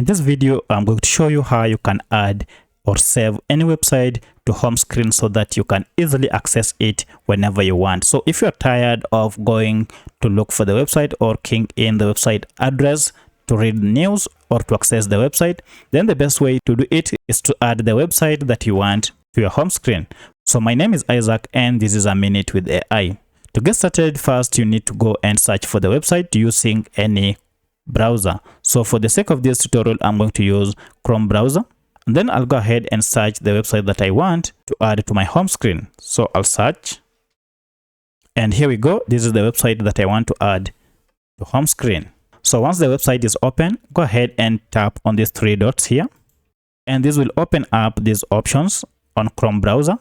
this video, I'm going to show you how you can add or save any website to home screen so that you can easily access it whenever you want. So if you're tired of going to look for the website or keying in the website address to read news or to access the website, then the best way to do it is to add the website that you want to your home screen. So my name is Isaac and this is A Minute with AI. To get started, first you need to go and search for the website using any browser. So for the sake of this tutorial, I'm going to use Chrome browser. And then I'll go ahead and search the website that I want to add to my home screen. So I'll search. And here we go. This is the website that I want to add to home screen. So once the website is open, go ahead and tap on these three dots here. And this will open up these options on Chrome browser.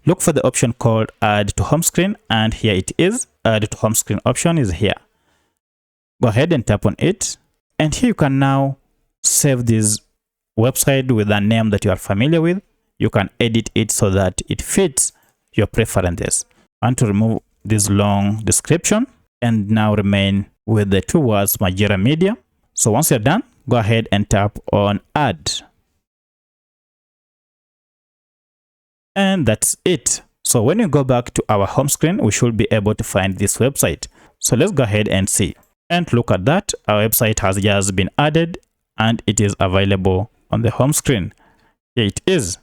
Look for the option called Add to Home Screen, and here it is. Add to Home Screen option is here. Go ahead and tap on it. And here you can now save this website with a name that you are familiar with. You can edit it so that it fits your preferences. I want to remove this long description and now remain with the two words Majira Media. So once you're done, go ahead and tap on Add. And that's it. So when you go back to our home screen, we should be able to find this website. So let's go ahead and see. And look at that. Our website has just been added and it is available on the home screen. Here it is.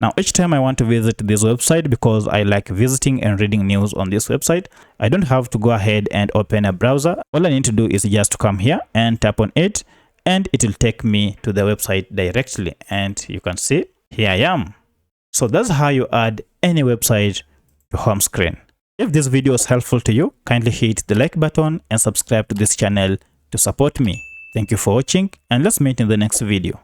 Now, each time I want to visit this website, because I like visiting and reading news on this website, I don't have to go ahead and open a browser. All I need to do is just to come here and tap on it, and it will take me to the website directly. And you can see, here I am. So that's how you add any website to home screen. If this video was helpful to you, kindly hit the like button and subscribe to this channel to support me. Thank you for watching, and let's meet in the next video.